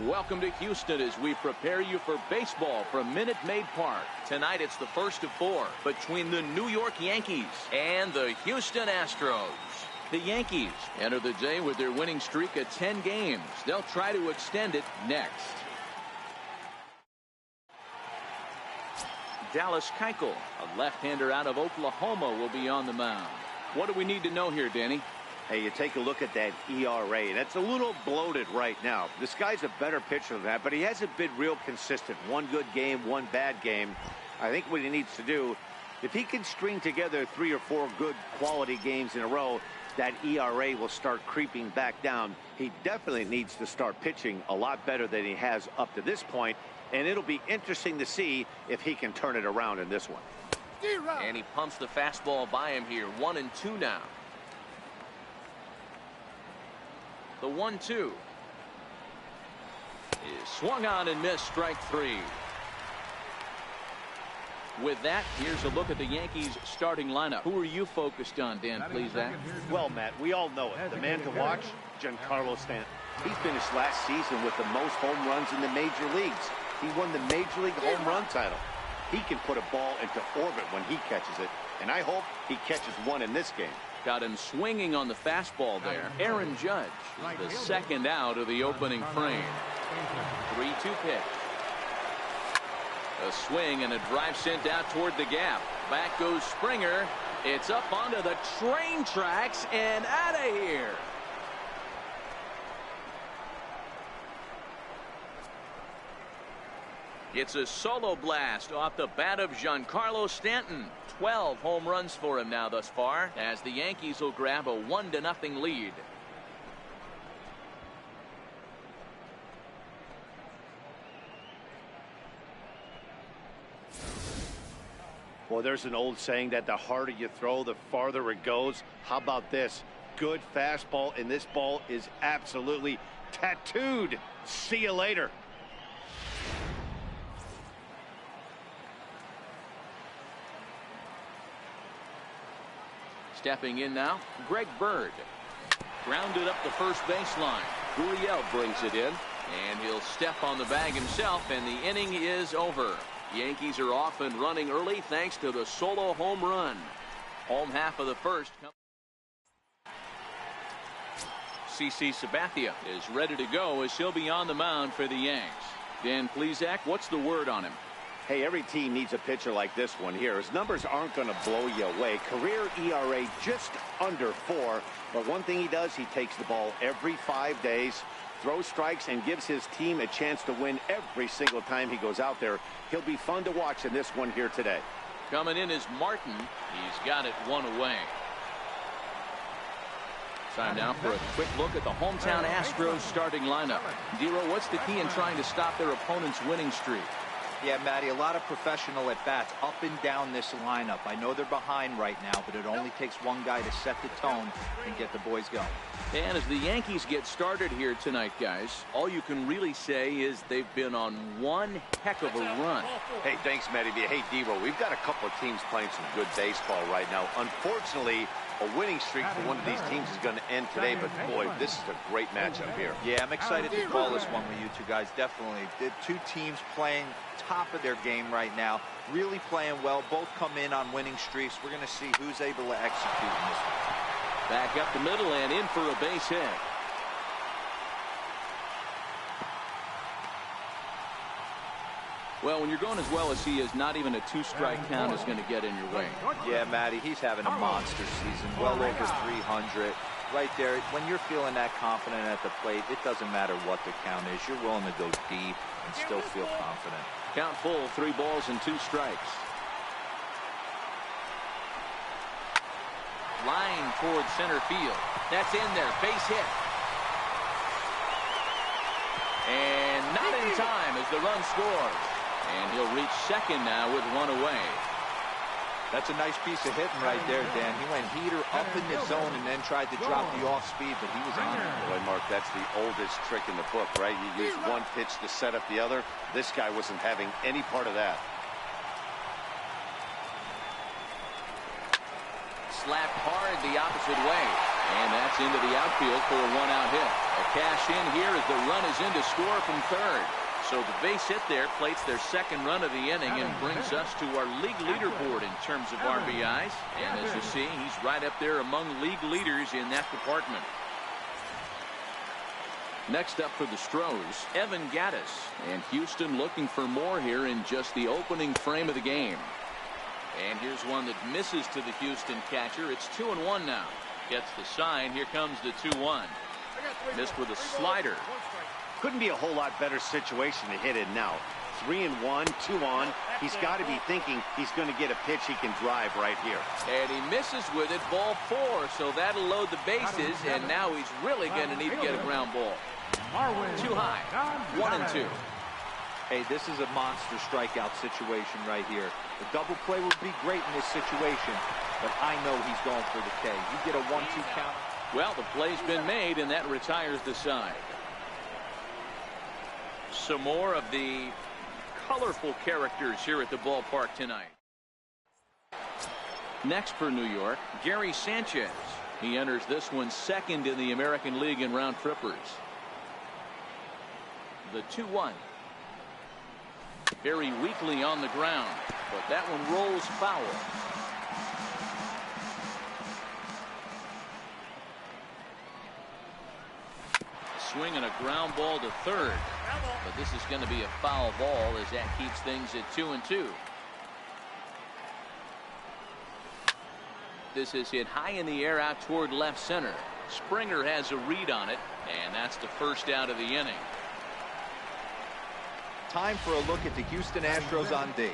Welcome to Houston as we prepare you for baseball from Minute Maid Park. Tonight it's the first of 4 between the New York Yankees and the Houston Astros. The Yankees enter the day with their winning streak at 10 games. They'll try to extend it next. Dallas Keuchel, a left-hander out of Oklahoma, will be on the mound. What do we need to know here, Danny? Hey, you take a look at that ERA. That's a little bloated right now. This guy's a better pitcher than that, but he hasn't been real consistent. One good game, one bad game. I think what he needs to do, if he can string together 3 or 4 good quality games in a row, that ERA will start creeping back down. He definitely needs to start pitching a lot better than he has up to this point, and it'll be interesting to see if he can turn it around in this one. And he pumps the fastball by him here. 1-2 now. The 1-2 is swung on and missed. Strike 3. With that, here's a look at the Yankees starting lineup. Who are you focused on, Dan? Please, Zach. Well, Matt, we all know it. The man to watch, Giancarlo Stanton. He finished last season with the most home runs in the major leagues. He won the Major League home run title. He can put a ball into orbit when he catches it, and I hope he catches one in this game. Got him swinging on the fastball there. Aaron Judge is the second out of the opening frame. 3-2 pitch. A swing and a drive sent out toward the gap. Back goes Springer. It's up onto the train tracks and out of here. It's a solo blast off the bat of Giancarlo Stanton. 12 home runs for him now thus far, as the Yankees will grab a 1-0 lead. Well, there's an old saying that the harder you throw, the farther it goes. How about this? Good fastball, and this ball is absolutely tattooed. See you later. Stepping in now, Greg Bird. Grounded up the first baseline. Gurriel brings it in, and he'll step on the bag himself, and the inning is over. Yankees are off and running early thanks to the solo home run. Home half of the first. CC Sabathia is ready to go as he'll be on the mound for the Yanks. Dan Plesac, what's the word on him? Hey, every team needs a pitcher like this one here. His numbers aren't going to blow you away. Career ERA just under 4. But one thing he does, he takes the ball every 5 days, throws strikes, and gives his team a chance to win every single time he goes out there. He'll be fun to watch in this one here today. Coming in is Martin. He's got it 1 away. Time now for a quick look at the hometown Astros starting lineup. Dero, what's the key in trying to stop their opponent's winning streak? Yeah, Matty, a lot of professional at-bats up and down this lineup. I know they're behind right now, but it only takes one guy to set the tone and get the boys going. And as the Yankees get started here tonight, guys, all you can really say is they've been on one heck of a run. Hey, thanks, Matty. Hey, Dero, we've got a couple of teams playing some good baseball right now. Unfortunately, a winning streak for one of these teams is going to end today, but boy, this is a great matchup here. Yeah, I'm excited to call this one with you two guys, definitely. The two teams playing top of their game right now, really playing well. Both come in on winning streaks. We're going to see who's able to execute in this one. Back up the middle and in for a base hit. Well, when you're going as well as he is, not even a 2-strike count is going to get in your way. Yeah, Matty, he's having a monster season, well over 300. Right there, when you're feeling that confident at the plate, it doesn't matter what the count is. You're willing to go deep and still feel confident. Count full, 3 balls and 2 strikes. Line towards center field. That's in there. Base hit. And not in time as the run scores. And he'll reach second now with 1 away. That's a nice piece of hitting right there, Dan. He went heater up in the zone and then tried to drop the off speed, but he was on it. Boy, Mark, that's the oldest trick in the book, right? You use one pitch to set up the other. This guy wasn't having any part of that. Slapped hard the opposite way. And that's into the outfield for a one-out hit. A cash in here as the run is in to score from third. So the base hit there plates their second run of the inning and brings us to our league leaderboard in terms of RBIs. And as you see, he's right up there among league leaders in that department. Next up for the Astros, Evan Gattis. And Houston looking for more here in just the opening frame of the game. And here's one that misses to the Houston catcher. It's 2-1 now. Gets the sign. Here comes the 2-1. Missed with a slider. Couldn't be a whole lot better situation to hit in now. 3-1, 2 on. He's got to be thinking he's going to get a pitch he can drive right here. And he misses with it, ball 4, so that'll load the bases, and now he's really going to need to get a ground ball. Too high. 1-2. Hey, this is a monster strikeout situation right here. The double play would be great in this situation, but I know he's going for the K. You get a 1-2 count. Well, the play's been made, and that retires the side. Some more of the colorful characters here at the ballpark tonight. Next for New York, Gary Sanchez. He enters this one second in the American League in round trippers. The 2-1. Very weakly on the ground, but that one rolls foul. Swing and a ground ball to third. But this is going to be a foul ball as that keeps things at 2-2. This is hit high in the air out toward left center. Springer has a read on it, and that's the first out of the inning. Time for a look at the Houston Astros on D.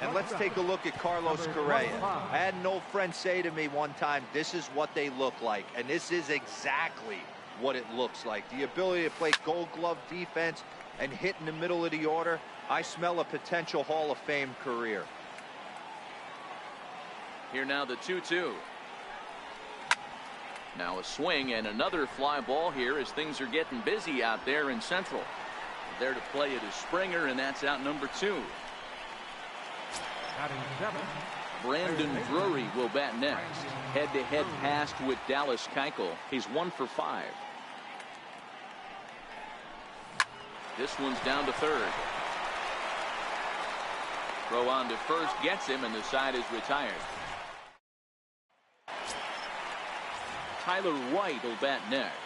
And let's take a look at Carlos Correa. I had an old friend say to me one time, this is what they look like. And this is exactly what it looks like. The ability to play gold glove defense and hit in the middle of the order. I smell a potential Hall of Fame career. Here now the 2-2. Now a swing and another fly ball here as things are getting busy out there in Central. There to play it is Springer, and that's out number 2. Brandon Drury will bat next. Head-to-head pass with Dallas Keuchel. He's 1 for 5. This one's down to third. Throw on to first gets him, and the side is retired. Tyler White will bat next.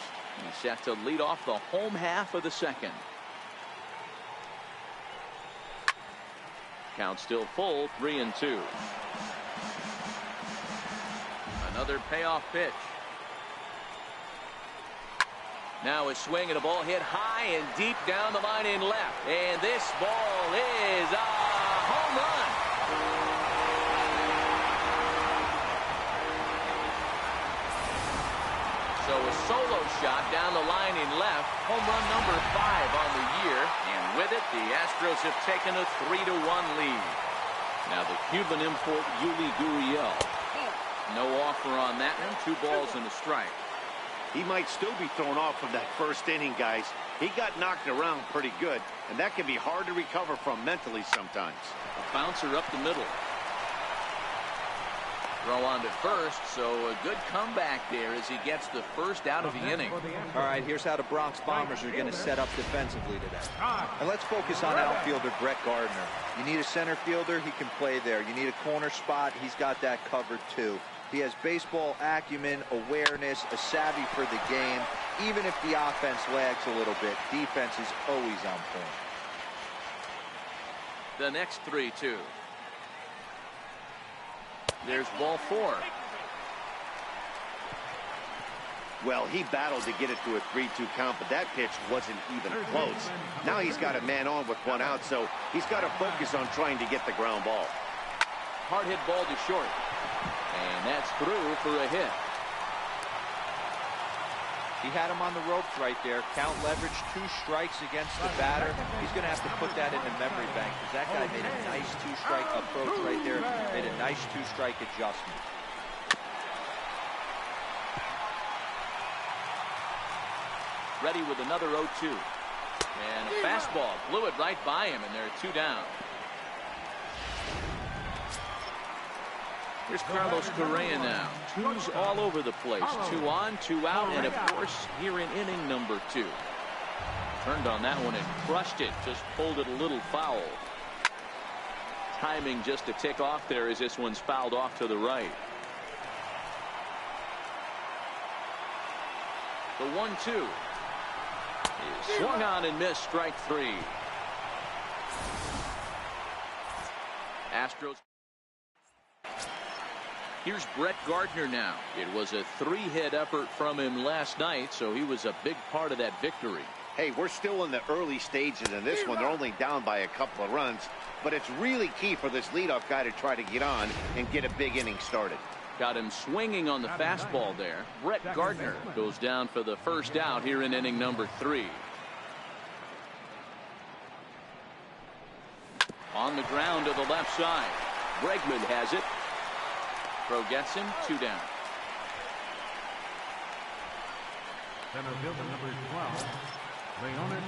He's set to lead off the home half of the second. Count still full, 3-2. Another payoff pitch. Now a swing and a ball hit high and deep down the line in left. And this ball is a home run. So a solo shot down the line in left. Home run number 5 on the year. And with it, the Astros have taken a 3-1 lead. Now the Cuban import, Yuli Gurriel. No offer on that one. 2 balls and a strike. He might still be thrown off from that first inning, guys. He got knocked around pretty good, and that can be hard to recover from mentally sometimes. A bouncer up the middle. Throw on to first, so a good comeback there as he gets the first out of the inning. All right, here's how the Bronx Bombers are going to set up defensively today. And let's focus on outfielder Brett Gardner. You need a center fielder, he can play there. You need a corner spot, he's got that covered too. He has baseball acumen, awareness, a savvy for the game. Even if the offense lags a little bit, defense is always on point. The next 3-2. There's ball 4. Well, he battled to get it to a 3-2 count, but that pitch wasn't even close. Now he's got a man on with 1 out, so he's got to focus on trying to get the ground ball. Hard hit ball to short. And that's through for a hit. He had him on the ropes right there. Count leverage, 2 strikes against the batter. He's going to have to put that in the memory bank because that guy made a nice 2-strike approach right there. Made a nice 2-strike adjustment. Ready with another 0-2. And a fastball blew it right by him, and there are 2 down. Here's Carlos Correa now. Twos all over the place. 2 on, 2 out, and of course, here in inning number 2. Turned on that one and crushed it. Just pulled it a little foul. Timing just a tick off there as this one's fouled off to the right. The 1-2 is swung on and missed. Strike 3. Astros. Here's Brett Gardner now. It was a 3-hit effort from him last night, so he was a big part of that victory. Hey, we're still in the early stages in this one. They're only down by a couple of runs, but it's really key for this leadoff guy to try to get on and get a big inning started. Got him swinging on the fastball there. Brett Gardner goes down for the first out here in inning number 3. On the ground to the left side. Bregman has it. Throw gets him. 2 down. Center fielder number 12, Leonis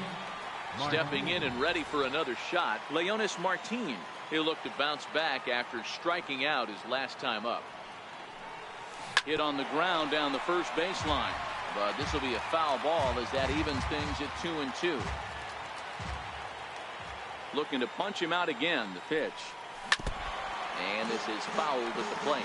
Martin. Stepping in and ready for another shot, Leonis Martin. He'll look to bounce back after striking out his last time up. Hit on the ground down the first baseline, but this will be a foul ball as that evens things at 2-2. Looking to punch him out again. The pitch. And this is fouled at the plate.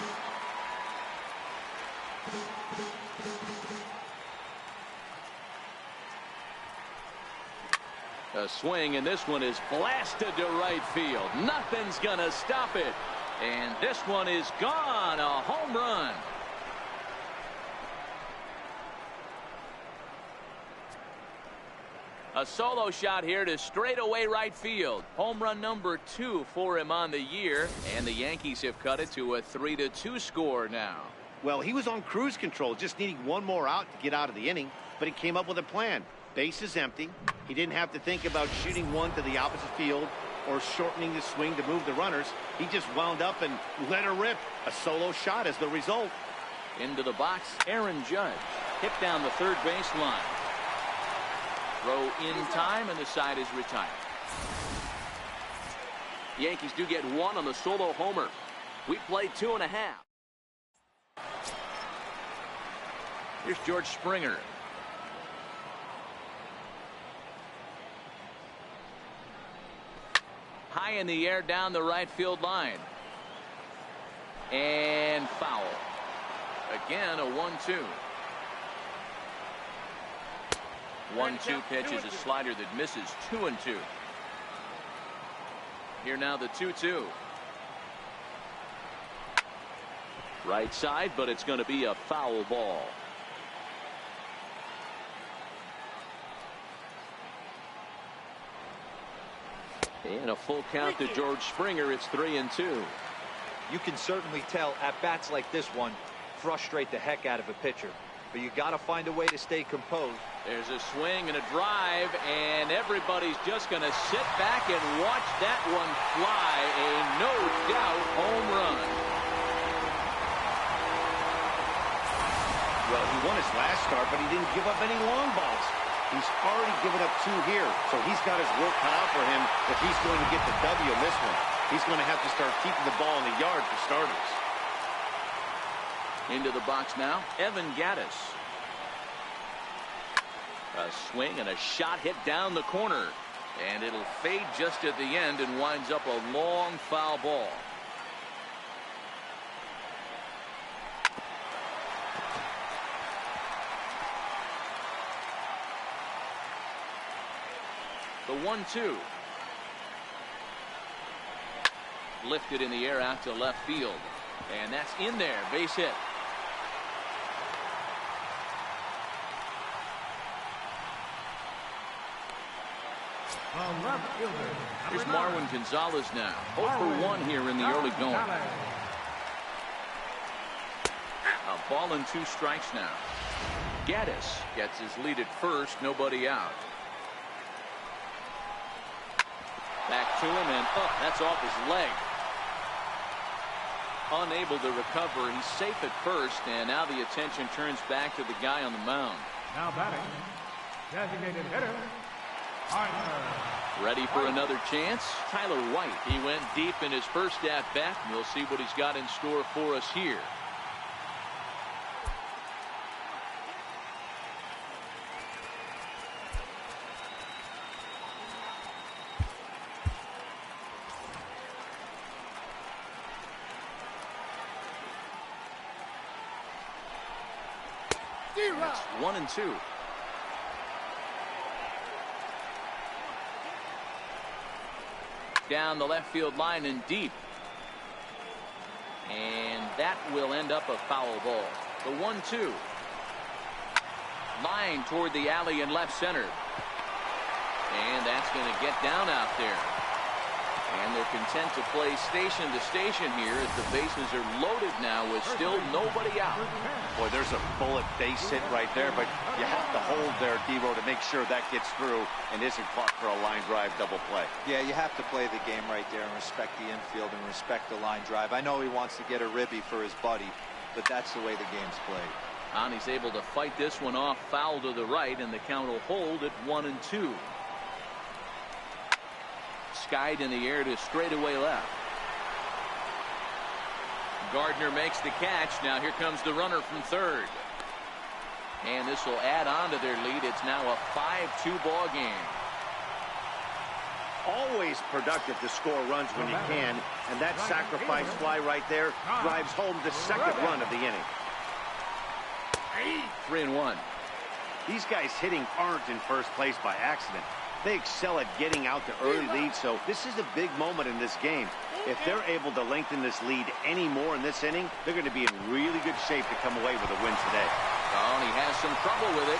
A swing, and this one is blasted to right field. Nothing's gonna stop it. And this one is gone. A home run. A solo shot here to straightaway right field. Home run number 2 for him on the year, and the Yankees have cut it to a 3-2 score now. Well, he was on cruise control, just needing one more out to get out of the inning, but he came up with a plan. Base is empty. He didn't have to think about shooting one to the opposite field or shortening the swing to move the runners. He just wound up and let her rip. A solo shot as the result. Into the box, Aaron Judge. Hit down the third baseline. Throw in time, and the side is retired. Yankees do get 1 on the solo homer. We play 2.5. Here's George Springer. High in the air down the right field line. And foul. Again, a 1-2. 1-2 pitch is a slider that misses. 2-2. Here now the 2-2. Right side, but it's going to be a foul ball. And a full count to George Springer. It's 3-2. You can certainly tell at bats like this one frustrate the heck out of a pitcher, but you got to find a way to stay composed. There's a swing and a drive, and everybody's just going to sit back and watch that one fly. A no-doubt home run. Well, he won his last start, but he didn't give up any long balls. He's already given up 2 here, so he's got his work cut out for him if he's going to get the W in this one. He's going to have to start keeping the ball in the yard for starters. Into the box now, Evan Gattis. A swing and a shot hit down the corner, and it'll fade just at the end and winds up a long foul ball. The 1-2. Lifted in the air out to left field, and that's in there. Base hit. Here's Marwin Gonzalez now. 0 for 1 here in the early going. A ball and 2 strikes now. Gattis gets his lead at first. Nobody out. Back to him, and that's off his leg. Unable to recover. He's safe at first, and now the attention turns back to the guy on the mound. Now batting, designated hitter, Arthur. Ready for another chance? Tyler White. He went deep in his first at-bat. We'll see what he's got in store for us here. It's 1-2. Down the left field line and deep. And that will end up a foul ball. The 1-2. Line toward the alley in left center. And that's going to get down out there. And they're content to play station to station here as the bases are loaded now with still nobody out. Boy, there's a bullet base hit right there, but you have to hold there, Devo, to make sure that gets through and isn't caught for a line drive double play. Yeah, you have to play the game right there and respect the infield and respect the line drive. I know he wants to get a ribby for his buddy, but that's the way the game's played. And he's able to fight this one off, foul to the right, and the count will hold at 1-2. Skied in the air to straightaway left. Gardner makes the catch. Now here comes the runner from third. And this will add on to their lead. It's now a 5-2 ball game. Always productive to score runs when you can, and that sacrifice fly right there drives home the second run of the inning. 3-1. These guys hitting aren't in first place by accident. They excel at getting out to early leads, so this is a big moment in this game. If they're able to lengthen this lead any more in this inning, they're going to be in really good shape to come away with a win today. Oh, and he has some trouble with it.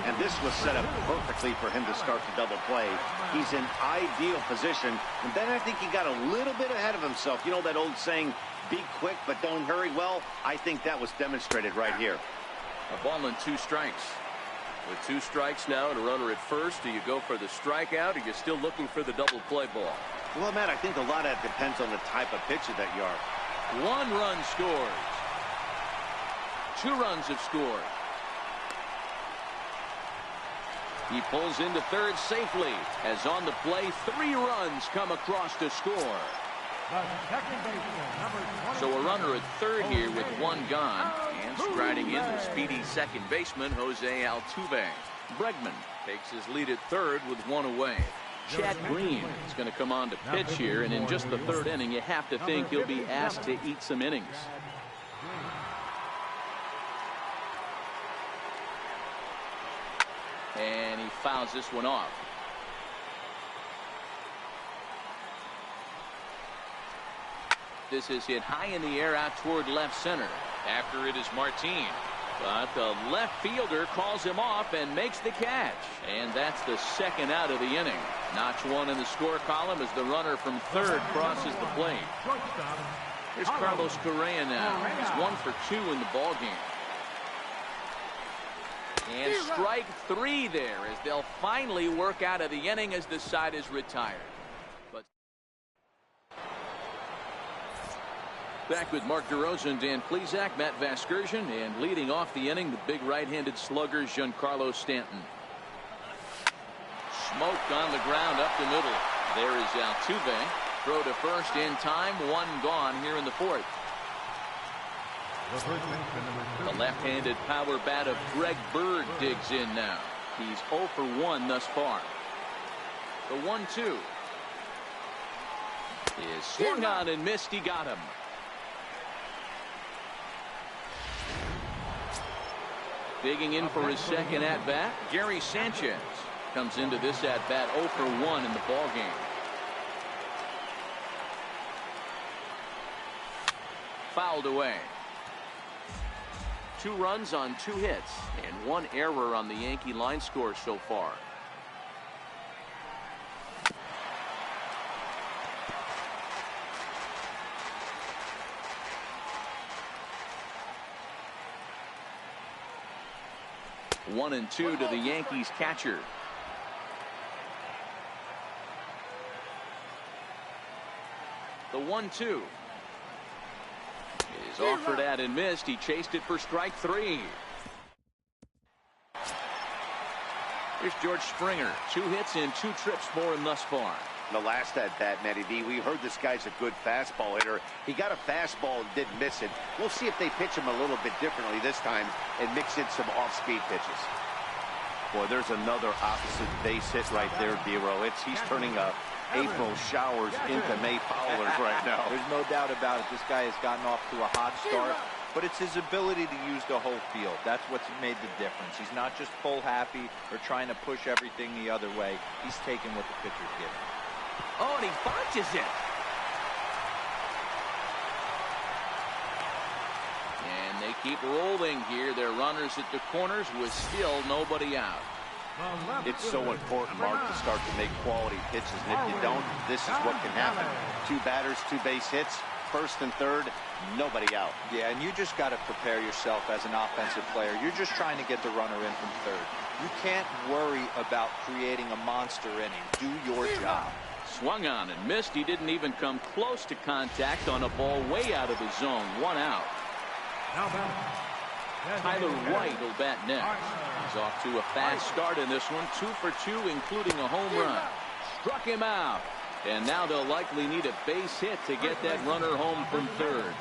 And this was set up perfectly for him to start the double play. He's in ideal position, and then I think he got a little bit ahead of himself. You know that old saying, be quick but don't hurry? Well, I think that was demonstrated right here. A ball and 2 strikes. With 2 strikes now and a runner at first, do you go for the strikeout or are you still looking for the double play ball? Well, Matt, I think a lot of that depends on the type of pitcher that you are. 1 run scores. 2 runs have scored. He pulls into third safely as on the play 3 runs come across to score. So a runner at third here with 1 gone, and striding in the speedy second baseman Jose Altuve. Bregman takes his lead at third with 1 away. Chad Green is going to come on to pitch here, and in just the 3rd inning you have to think he'll be asked to eat some innings. And he fouls this one off. This is hit high in the air out toward left center. After it is Martin. But the left fielder calls him off and makes the catch. And that's the 2nd out of the inning. Notch 1 in the score column as the runner from third crosses the plate. Here's Carlos Correa now. He's 1 for 2 in the ball game. And strike 3 there as they'll finally work out of the inning as the side is retired. But back with Mark DeRosa and Dan Plesac, Matt Vasgersian, and leading off the inning, the big right-handed slugger Giancarlo Stanton. Smoked on the ground up the middle. There is Altuve. Throw to first in time. 1 gone here in the 4th. The left-handed power bat of Greg Bird digs in now. He's 0 for 1 thus far. The 1-2 is swung on and missed. He got him. Digging in for his 2nd at-bat, Gary Sanchez comes into this at-bat 0 for 1 in the ball game. Fouled away. 2 runs on 2 hits and 1 error on the Yankee line score so far. One and 2 to the Yankees catcher. The 1-2 is Offered at and missed. He chased it for strike 3. Here's George Springer. 2 hits and 2 trips for him thus far. The last at bat, Matty V, we heard this guy's a good fastball hitter. He got a fastball and didn't miss it. We'll see if they pitch him a little bit differently this time and mix in some off-speed pitches. Boy, there's another opposite base hit right there, Dero. He's turning April showers into May Fowlers right now. There's no doubt about it. This guy has gotten off to a hot start, but it's his ability to use the whole field. That's what's made the difference. He's not just pull happy or trying to push everything the other way. He's taking what the pitcher's giving. Oh, and he bunches it. And they keep rolling here. Their runners at the corners with still nobody out. It's so important, Mark, to start to make quality pitches. And if you don't, this is what can happen. 2 batters, 2 base hits, first and third, nobody out. Yeah, and you just got to prepare yourself as an offensive player. You're just trying to get the runner in from third. You can't worry about creating a monster inning. Do your job. Swung on and missed. He didn't even come close to contact on a ball way out of the zone. 1 out. Tyler White will bat next. He's off to a fast start in this one. 2 for 2, including a home run. Struck him out. And now they'll likely need a base hit to get that runner home from third.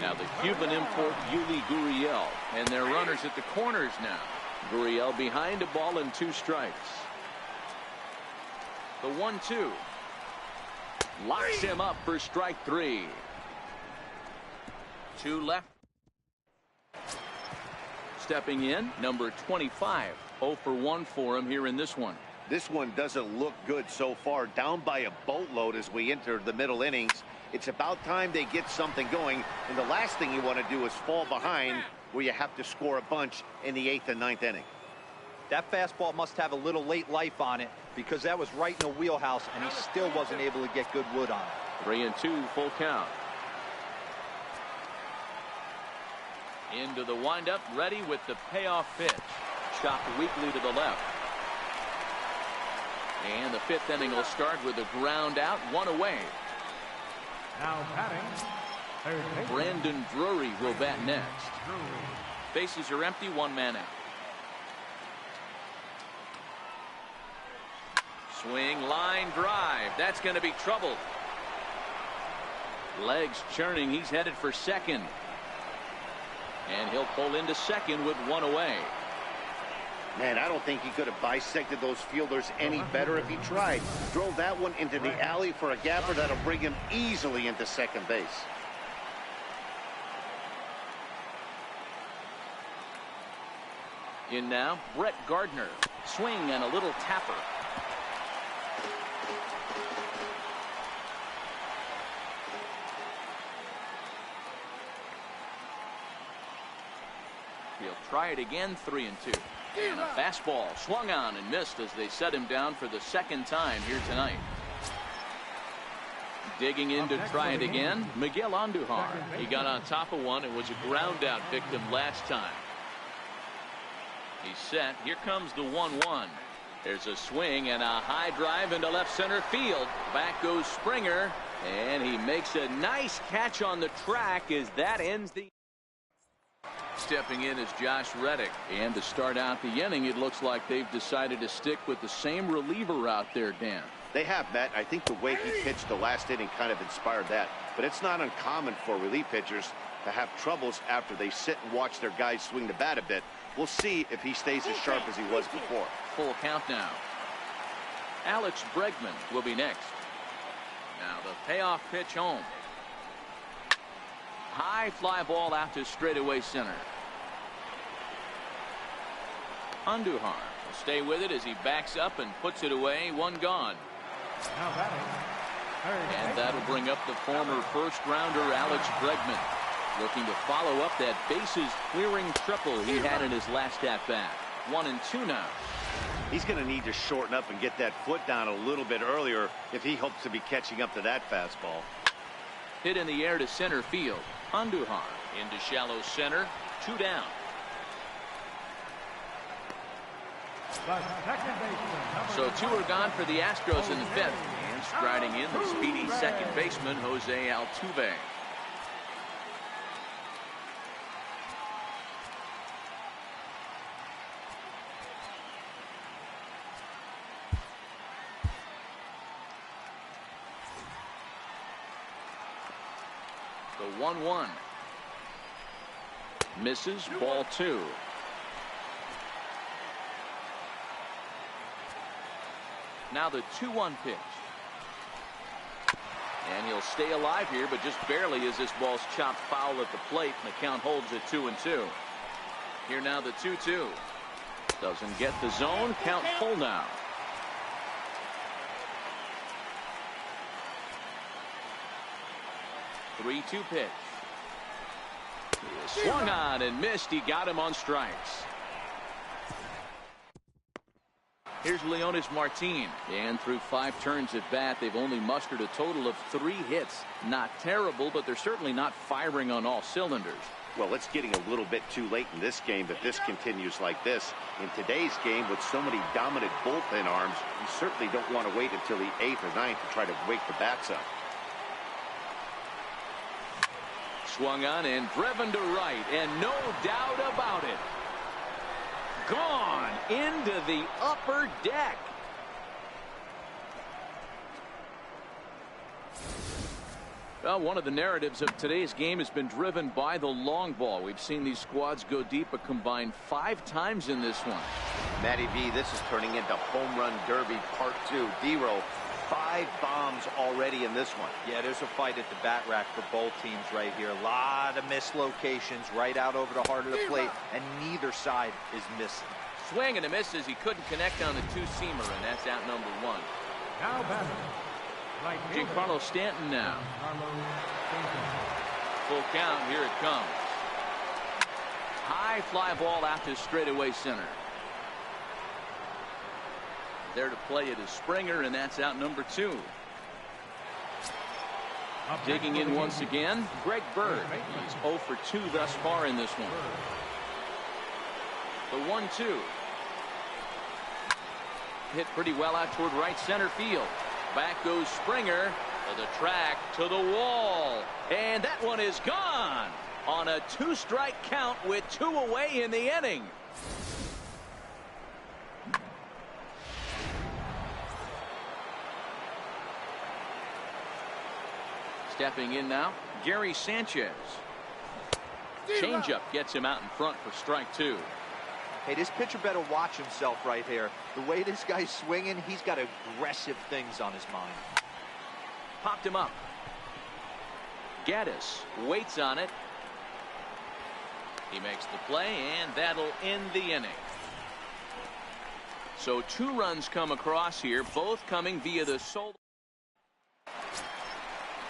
Now the Cuban import Yuli Gurriel. And their runners at the corners now. Gurriel behind a ball and 2 strikes. The 1-2. Locks him up for strike 3. 2 left. Stepping in, number 25. 0 for 1 for him here in this one. This one doesn't look good so far. Down by a boatload as we enter the middle innings. It's about time they get something going. And the last thing you want to do is fall behind where you have to score a bunch in the 8th and 9th inning. That fastball must have a little late life on it because that was right in the wheelhouse, and he still wasn't able to get good wood on it. 3-2, full count. Into the windup, ready with the payoff pitch. Chopped weakly to the left. And the 5th inning will start with a ground out, 1 away. Now batting, third Brandon Drury will bat next. Bases are empty, 1 man out. Swing, line drive. That's going to be trouble. Legs churning. He's headed for second. And he'll pull into second with 1 away. Man, I don't think he could have bisected those fielders any better if he tried. Drove that one into the alley for a gapper that'll bring him easily into second base. In now, Brett Gardner. Swing and a little tapper. He'll try it again, 3-2. And a fastball swung on and missed as they set him down for the 2nd time here tonight. Digging in to try it again, Miguel Andujar. He got on top of one and was a ground out victim last time. He's set. Here comes the 1-1. There's a swing and a high drive into left center field. Back goes Springer, and he makes a nice catch on the track as that ends the. Stepping in is Josh Reddick. And to start out the inning, it looks like they've decided to stick with the same reliever out there, Dan. They have, Matt. I think the way he pitched the last inning kind of inspired that. But it's not uncommon for relief pitchers to have troubles after they sit and watch their guys swing the bat a bit. We'll see if he stays as sharp as he was before. Full count now. Alex Bregman will be next. Now the payoff pitch home. High fly ball out to straightaway center. Andujar will stay with it as he backs up and puts it away. 1 gone. Now batting, And that'll bring up the former first-rounder Alex Bregman, looking to follow up that bases-clearing triple he had in his last at-bat. 1-2 now. He's going to need to shorten up and get that foot down a little bit earlier if he hopes to be catching up to that fastball. Hit in the air to center field. Andujar into shallow center. 2 down. the second baseman. So 2 are gone for the Astros in the 5th. And striding in the speedy second baseman, Jose Altuve. The 1-1. Misses, ball 2. Now the 2-1 pitch. And he'll stay alive here, but just barely as this ball's chopped foul at the plate, and the count holds at 2-2. Here now the 2-2. Doesn't get the zone. Count full now. The 3-2 pitch. He swung on and missed. He got him on strikes. Here's Leonis Martin. And through 5 turns at bat, they've only mustered a total of 3 hits. Not terrible, but they're certainly not firing on all cylinders. Well, it's getting a little bit too late in this game if this continues like this. In today's game, with so many dominant bullpen arms, you certainly don't want to wait until the 8th or 9th to try to wake the bats up. Swung on and driven to right, and no doubt about it. Gone into the upper deck. Well, one of the narratives of today's game has been driven by the long ball. We've seen these squads go deep a combined 5 times in this one. Matty V, this is turning into home run derby part 2. D-Row, 5 bombs already in this one. Yeah, there's a fight at the bat rack for both teams right here. A lot of missed locations right out over the heart of the plate, and neither side is missing. Swing and a miss as he couldn't connect on the 2-seamer, and that's out number 1. Now batting. Right fielder. Giancarlo Stanton now. Full count. Here it comes. High fly ball out to straightaway center. There to play it is Springer, and that's out number 2. Digging in once again, Greg Bird. He's 0 for 2 thus far in this one. The 1-2. Hit pretty well out toward right center field. Back goes Springer to the track, to the wall, and that one is gone on a 2-strike count with 2 away in the inning. Stepping in now, Gary Sanchez. Changeup gets him out in front for strike 2. Hey, this pitcher better watch himself right here. The way this guy's swinging, he's got aggressive things on his mind. Popped him up. Gaddis waits on it. He makes the play, and that'll end the inning. So 2 runs come across here, both coming via the solo.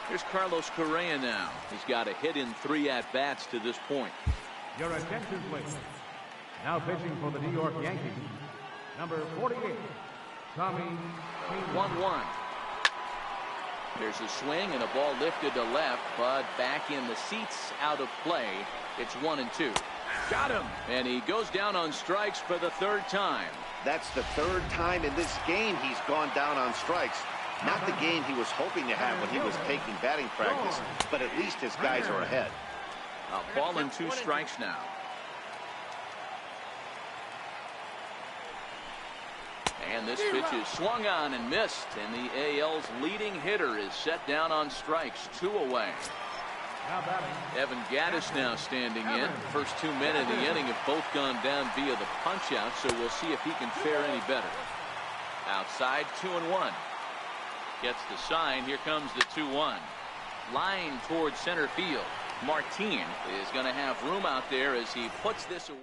Here's Carlos Correa now. He's got a hit in 3 at-bats to this point. Your attention, please. Now pitching for the New York Yankees, number 48, Tommy. 1-1. There's a swing and a ball lifted to left, but back in the seats, out of play. It's 1-2. Got him, and he goes down on strikes for the 3rd time. That's the 3rd time in this game he's gone down on strikes. Not the game he was hoping to have when he was taking batting practice, but at least his guys are ahead. A ball and 2 strikes now. And this pitch is swung on and missed, and the AL's leading hitter is set down on strikes, 2 away. Evan Gaddis now standing in. First 2 men in the inning have both gone down via the punch-out, so we'll see if he can fare any better. Outside, 2-1. Gets the sign. Here comes the 2-1. Line towards center field. Martin is going to have room out there as he puts this away.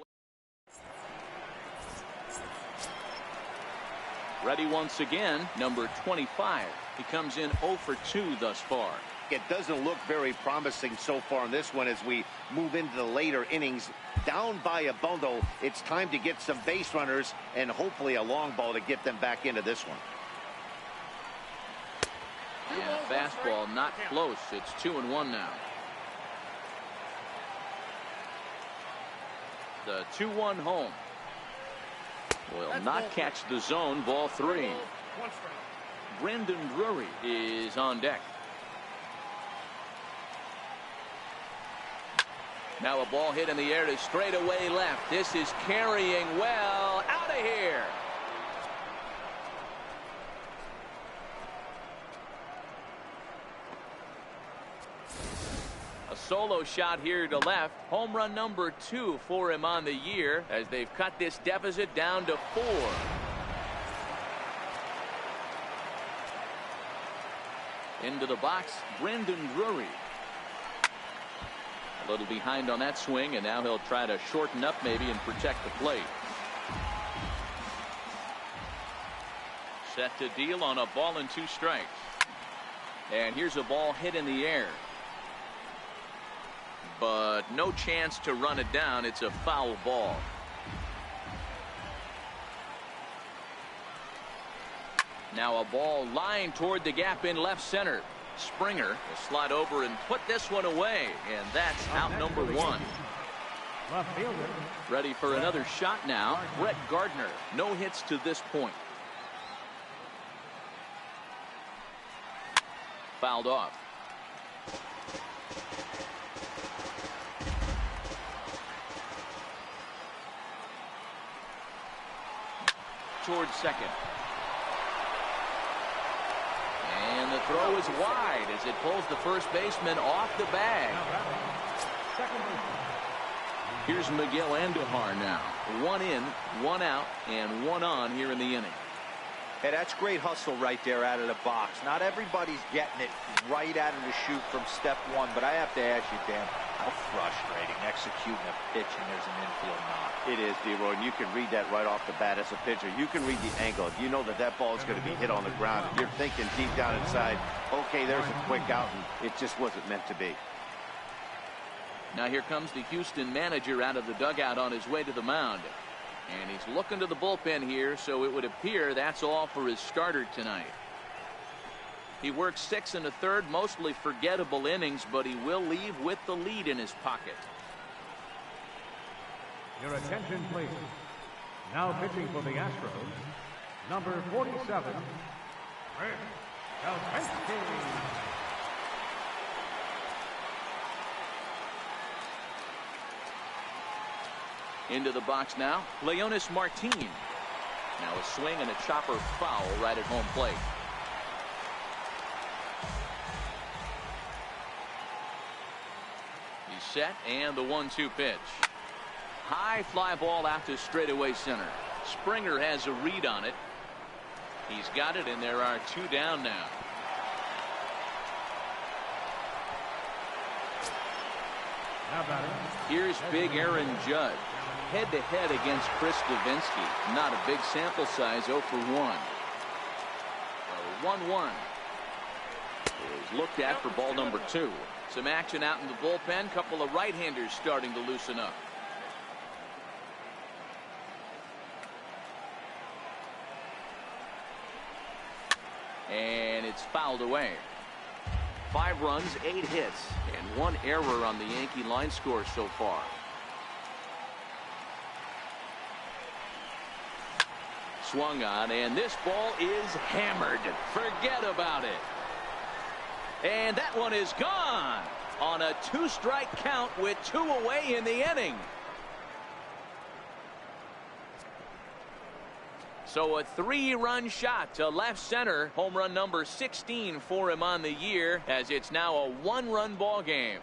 Ready once again, number 25. He comes in 0 for 2 thus far. It doesn't look very promising so far in this one as we move into the later innings. Down by a bundle, it's time to get some base runners and hopefully a long ball to get them back into this one. Yeah, fastball not close. It's 2-1 now. The 2-1 home. Will not catch the zone. Ball 3. Brendan Drury is on deck. Now a ball hit in the air to straightaway left. This is carrying well. Out of here. A solo shot here to left. Home run number 2 for him on the year as they've cut this deficit down to 4. Into the box, Brendan Drury. A little behind on that swing, and now he'll try to shorten up maybe and protect the plate. Set to deal on a ball and 2 strikes. And here's a ball hit in the air. But no chance to run it down. It's a foul ball. Now a ball lined toward the gap in left center. Springer will slide over and put this one away, and that's out number 1. Ready for another shot now. Brett Gardner. No hits to this point. Fouled off. Towards second. And the throw is wide as it pulls the first baseman off the bag. Here's Miguel Andujar now. 1 in, 1 out, and 1 on here in the inning. Hey, that's great hustle right there out of the box. Not everybody's getting it right out of the chute from step 1, but I have to ask you, Dan, how frustrating executing a pitch and there's an infield knock. It is, D-Roy, and you can read that right off the bat as a pitcher. You can read the angle. If you know that that ball is going to be hit on the ground, and you're thinking deep down inside, okay, there's a quick out, and it just wasn't meant to be. Now here comes the Houston manager out of the dugout on his way to the mound. And he's looking to the bullpen here, so it would appear that's all for his starter tonight. He worked 6 1/3, mostly forgettable innings, but he will leave with the lead in his pocket. Your attention, please. Now pitching for the Astros, number 47, Rick Kowalski. Into the box now, Leonis Martin. Now a swing and a chopper foul right at home plate. He's set, and the 1-2 pitch. High fly ball out to straightaway center. Springer has a read on it. He's got it, and there are 2 down now. Here's big Aaron Judge. Head-to-head against Chris Davinsky. Not a big sample size, 0 for 1. 1-1 is looked at for ball number 2. Some action out in the bullpen. Couple of right-handers starting to loosen up. And it's fouled away. 5 runs, 8 hits, and 1 error on the Yankee line score so far. Swung on, and this ball is hammered. Forget about it. And that one is gone on a 2-strike count with 2 away in the inning. So a 3-run shot to left center. Home run number 16 for him on the year, as it's now a 1-run ball game.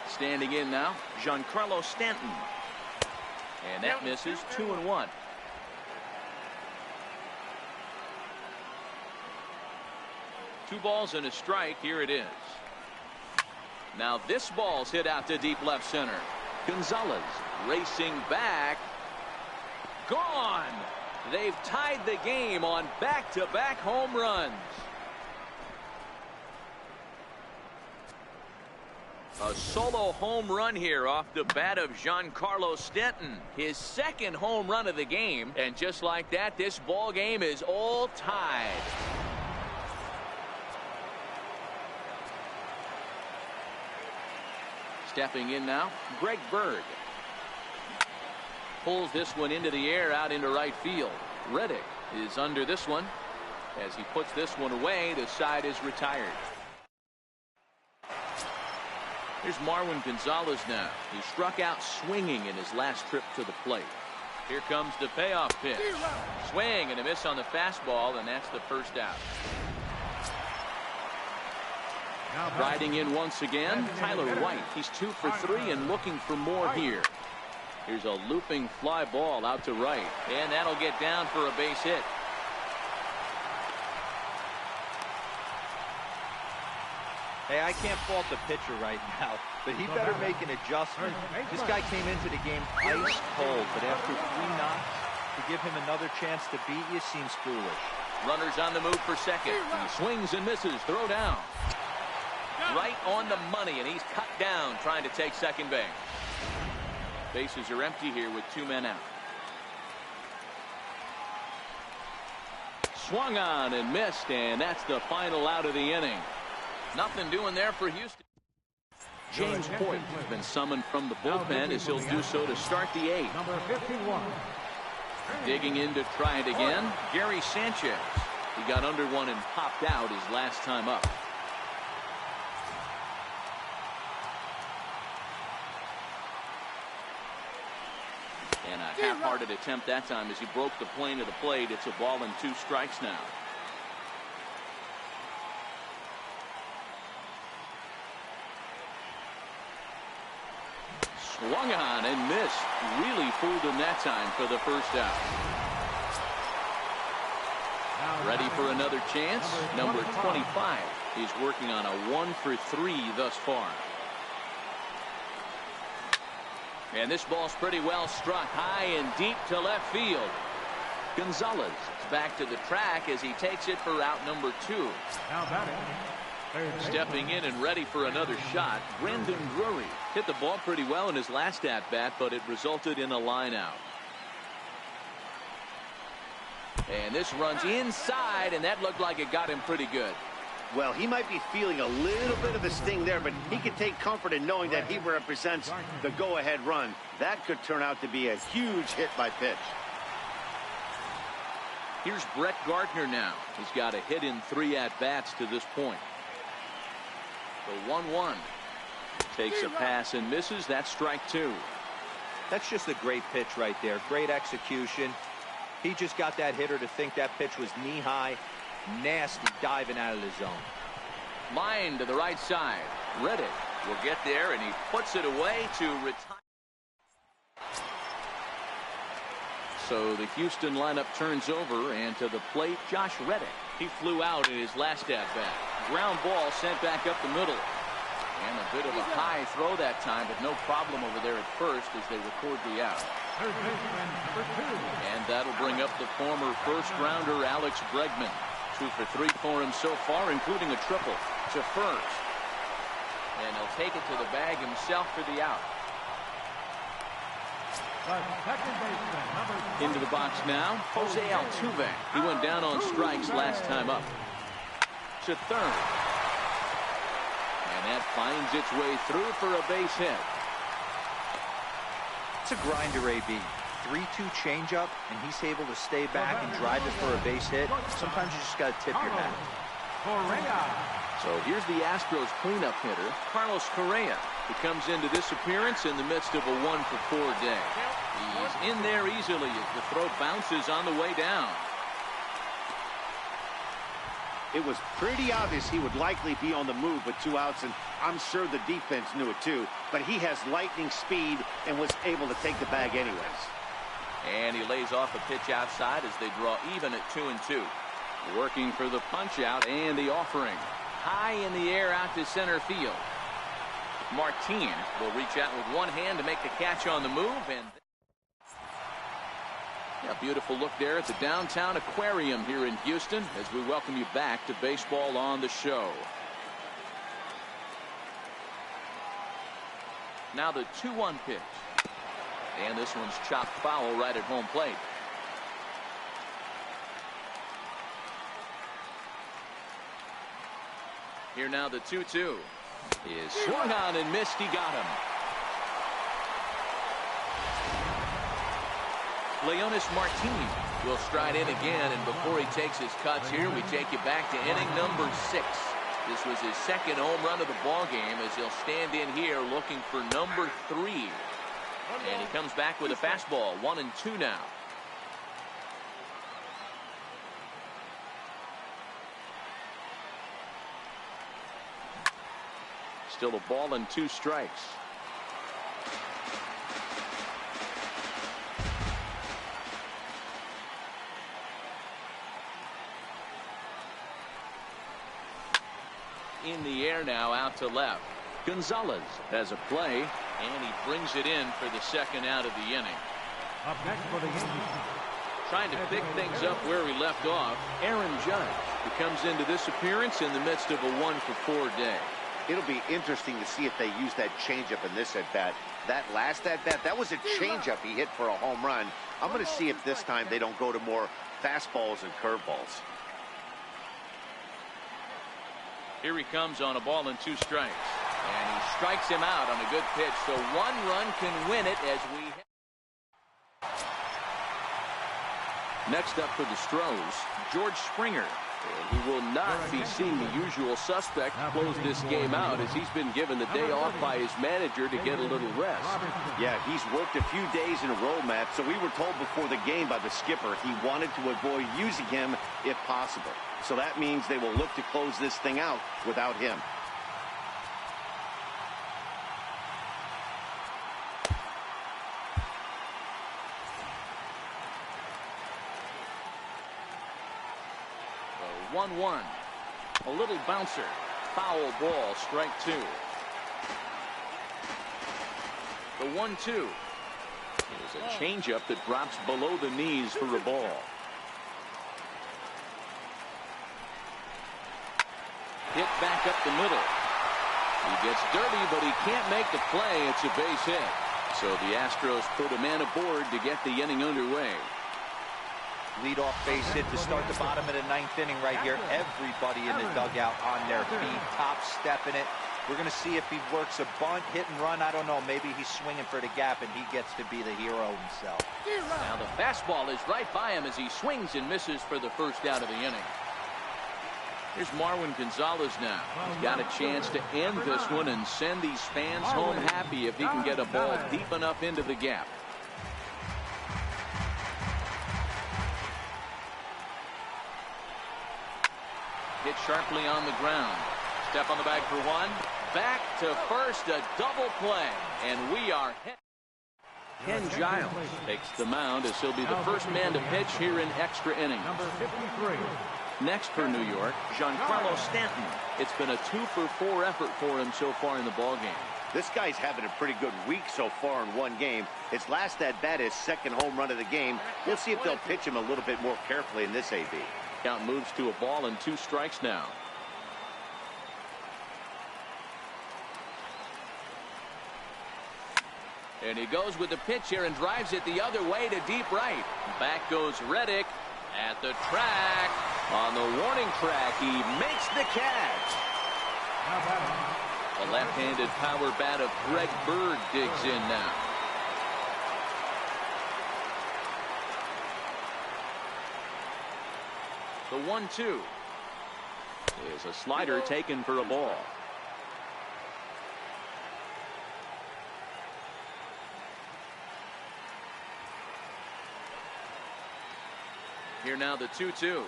Standing in now, Giancarlo Stanton. And that misses. 2-1. Two balls and a strike. Here it is. Now this ball's hit out to deep left center. Gonzalez racing back. Gone. They've tied the game on back-to-back home runs. A solo home run here off the bat of Giancarlo Stanton. His 2nd home run of the game. And just like that, this ball game is all tied. Stepping in now, Greg Bird. Pulls this one into the air out into right field. Reddick is under this one. As he puts this one away, the side is retired. Here's Marwin Gonzalez now. He struck out swinging in his last trip to the plate. Here comes the payoff pitch. Swing and a miss on the fastball, and that's the first out. Riding in once again, Tyler White. He's 2 for 3 and looking for more here. Here's a looping fly ball out to right, and that'll get down for a base hit. Hey, I can't fault the pitcher right now, but he better make an adjustment. This guy came into the game ice cold, but after 3 knocks, to give him another chance to beat you seems foolish. Runners on the move for second. He swings and misses. Throw down. Right on the money, and he's cut down trying to take second base. Bases are empty here with 2 men out. Swung on and missed, and that's the final out of the inning. Nothing doing there for Houston. James Hoyt has been summoned from the bullpen as he'll do so to start the 8th. Number 51. Digging in to try it again, Gary Sanchez. He got under one and popped out his last time up. And a half-hearted attempt that time as he broke the plane of the plate. It's a ball and 2 strikes now. Swung on and missed. Really fooled him that time for the first out. Ready for another chance. Number 25. He's working on a 1 for 3 thus far. And this ball's pretty well struck high and deep to left field. Gonzalez is back to the track as he takes it for out number 2. Now batting. Stepping in and ready for another shot, Brendan Drury hit the ball pretty well in his last at-bat, but it resulted in a line out. And this runs inside, and that looked like it got him pretty good. Well, he might be feeling a little bit of a sting there, but he can take comfort in knowing that he represents the go-ahead run. That could turn out to be a huge hit by pitch. Here's Brett Gardner now. He's got a hit in 3 at-bats to this point. The 1-1. Takes a pass and misses. That's strike 2. That's just a great pitch right there. Great execution. He just got that hitter to think that pitch was knee-high. Nasty diving out of the zone. Line to the right side. Reddick will get there, and he puts it away to retire. So the Houston lineup turns over, and to the plate, Josh Reddick. He flew out in his last at-bat. Ground ball sent back up the middle. And a bit of a high throw that time, but no problem over there at first as they record the out. And that'll bring up the former first-rounder Alex Bregman. 2 for 3 for him so far, including a triple to first. And he'll take it to the bag himself for the out. Into the box now, Jose Altuve. He went down on strikes last time up. To third. And that finds its way through for a base hit. It's a grinder, AB. 3-2 changeup, and he's able to stay back and drive it for a base hit. Sometimes you just got to tip your hat. So here's the Astros cleanup hitter, Carlos Correa. He comes into this appearance in the midst of a 1 for 4 day. He's in there easily as the throw bounces on the way down. It was pretty obvious he would likely be on the move with 2 outs, and I'm sure the defense knew it too. But he has lightning speed and was able to take the bag anyways. And he lays off a pitch outside as they draw even at 2-2. Working for the punch out and the offering. High in the air out to center field. Martin will reach out with one hand to make the catch on the move. And a beautiful look there at the downtown aquarium here in Houston as we welcome you back to Baseball on the Show. Now the 2-1 pitch. And this one's chopped foul right at home plate. Here now the 2-2 is swung on and missed. He got him. Leonis Martin Will stride in again, and before he takes his cuts here, we take you back to inning number 6. This was his second home run of the ball game as he'll stand in here looking for number 3. And he comes back with a fastball, 1-2 now. Still a ball and 2 strikes. In the air now, out to left. Gonzalez has a play, and he brings it in for the second out of the inning. Up next for the Yankees. Trying to pick things up where he left off, Aaron Judge, who comes into this appearance in the midst of a 1-for-4 day. It'll be interesting to see if they use that changeup in this at-bat. That last at-bat, that was a changeup he hit for a home run. I'm going to see if this time they don't go to more fastballs and curveballs. Here he comes on a ball and 2 strikes. And he strikes him out on a good pitch, so 1 run can win it as we... Next up for the Astros, George Springer. And he will not be seeing the usual suspect close this game out as he's been given the day off by his manager to get a little rest. Yeah, he's worked a few days in a row, Matt, so we were told before the game by the skipper he wanted to avoid using him if possible. So that means they will look to close this thing out without him. The 1-1. A little bouncer. Foul ball, strike 2. The 1-2 is a changeup that drops below the knees for a ball. Hit back up the middle. He gets dirty, but he can't make the play. It's a base hit. So the Astros put a man aboard to get the inning underway. Leadoff base hit to start the bottom of the 9th inning right here. Everybody in the dugout on their feet, top stepping it. We're going to see if he works a bunt, hit and run. I don't know. Maybe he's swinging for the gap and he gets to be the hero himself. Now the fastball is right by him as he swings and misses for the first out of the inning. Here's Marwin Gonzalez now. He's got a chance to end this one and send these fans home happy if he can get a ball deep enough into the gap. Hit sharply on the ground. Step on the bag for 1. Back to first, a double play. And we are hit. Ken Giles takes the mound as he'll be the first man to pitch here in extra innings. Number 53. Next for New York, Giancarlo Stanton. It's been a 2-for-4 effort for him so far in the ballgame. This guy's having a pretty good week so far in one game. His last at-bat is second home run of the game. We'll see if they'll pitch him a little bit more carefully in this AB. Count moves to a ball and 2 strikes now. And he goes with the pitch here and drives it the other way to deep right. Back goes Reddick at the track. On the warning track, he makes the catch. The left-handed power bat of Greg Bird digs in now. The 1-2 is a slider taken for a ball. Here now the 2-2.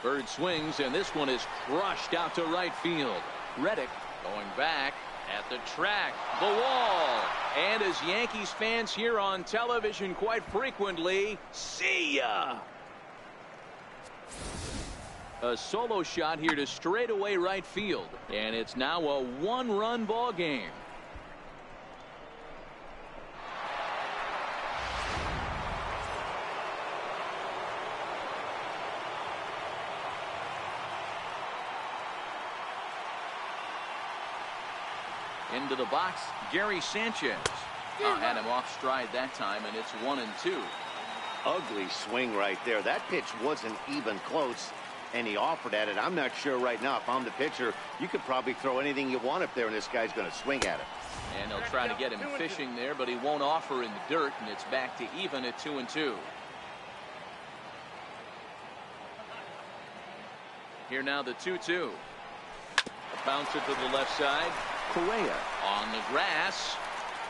Bird swings, and this one is crushed out to right field. Reddick going back at the track, the wall. And as Yankees fans hear on television quite frequently, see ya. A solo shot here to straightaway right field, and it's now a 1-run ball game. Into the box, Gary Sanchez. Had him off stride that time, and it's 1-2. Ugly swing right there. That pitch wasn't even close, and he offered at it. I'm not sure right now if I'm the pitcher. You could probably throw anything you want up there, and this guy's going to swing at it. And they'll try to get him fishing there, but he won't offer in the dirt, and it's back to even at 2-2. Here now the 2-2. A bouncer to the left side. Correa on the grass.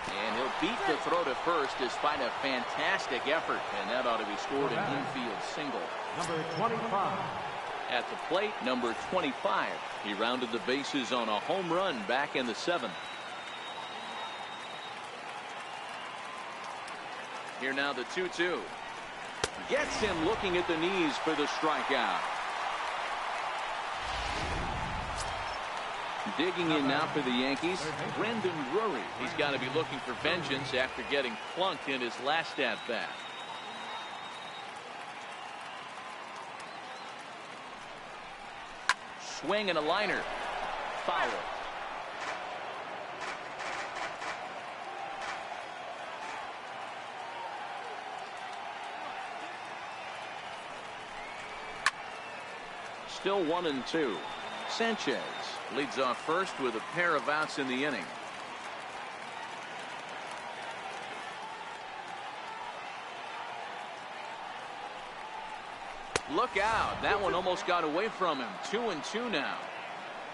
And he'll beat the throw to first despite a fantastic effort. And that ought to be scored an infield single. Number 25. At the plate, number 25. He rounded the bases on a home run back in the 7th. Here now the 2-2. Gets him looking at the knees for the strikeout. Digging in now for the Yankees, Brendan Drury. He's got to be looking for vengeance after getting plunked in his last at-bat. Swing and a liner. Foul. Still 1-2. Sanchez leads off first with a pair of outs in the inning. Look out. That one almost got away from him. 2-2 now.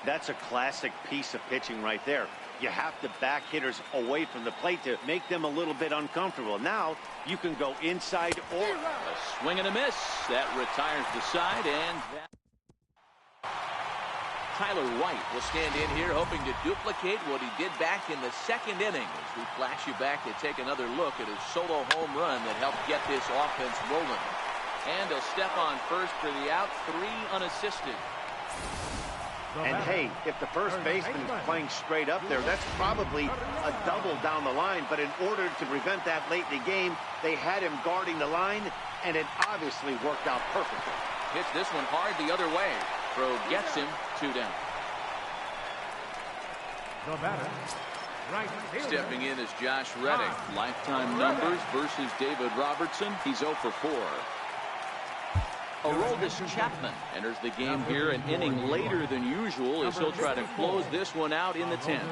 That's a classic piece of pitching right there. You have to back hitters away from the plate to make them a little bit uncomfortable. Now you can go inside or a swing and a miss. That retires the side, and that Tyler White will stand in here hoping to duplicate what he did back in the 2nd inning as we flash you back to take another look at his solo home run that helped get this offense rolling. And he'll step on first for the out, 3 unassisted. And hey, if the first baseman is playing straight up there, that's probably a double down the line. But in order to prevent that late in the game, they had him guarding the line, and it obviously worked out perfectly. Hits this one hard the other way. Throw gets him 2 down. The batter, right fielder. Stepping in is Josh Reddick. Lifetime numbers versus David Robertson. He's 0 for 4. Aroldis Chapman enters the game here an inning later than usual as he'll try to close this one out in the 10th.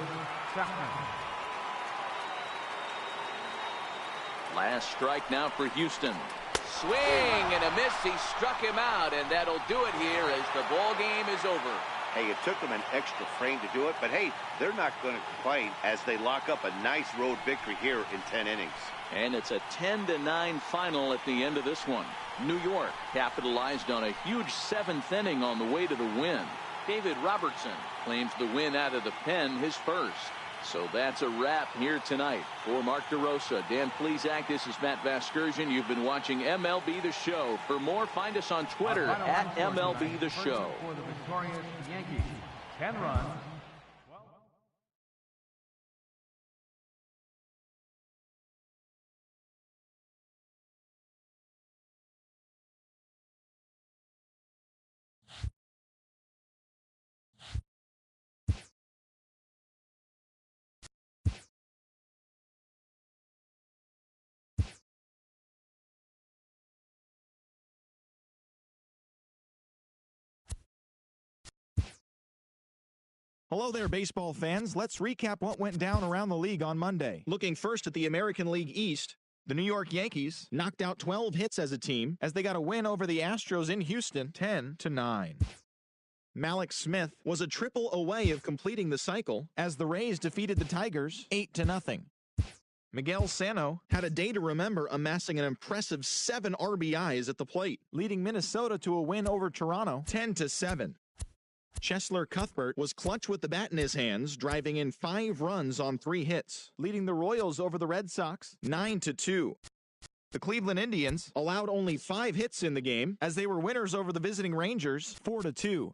Last strike now for Houston. Swing and a miss. He struck him out, and that'll do it here as the ball game is over. Hey, it took them an extra frame to do it, but hey, they're not going to complain as they lock up a nice road victory here in 10 innings. And it's a 10-9 final at the end of this one. New York capitalized on a huge 7th inning on the way to the win. David Robertson claims the win out of the pen, his first. So that's a wrap here tonight. For Mark DeRosa, Dan Plesac, this is Matt Vasgersian. You've been watching MLB The Show. For more, find us on Twitter at MLB The Show. For the victorious Yankees, 10 runs. Hello there, baseball fans. Let's recap what went down around the league on Monday. Looking first at the American League East, the New York Yankees knocked out 12 hits as a team as they got a win over the Astros in Houston, 10-9. Malik Smith was a triple away of completing the cycle as the Rays defeated the Tigers 8-0. Miguel Sano had a day to remember, amassing an impressive 7 RBIs at the plate, leading Minnesota to a win over Toronto 10-7. Cheslor Cuthbert was clutch with the bat in his hands, driving in 5 runs on 3 hits, leading the Royals over the Red Sox 9-2. The Cleveland Indians allowed only 5 hits in the game as they were winners over the visiting Rangers 4-2.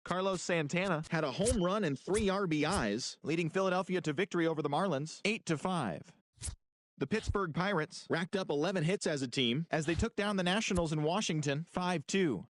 Carlos Santana had a home run and 3 RBIs, leading Philadelphia to victory over the Marlins 8-5. The Pittsburgh Pirates racked up 11 hits as a team as they took down the Nationals in Washington 5-2.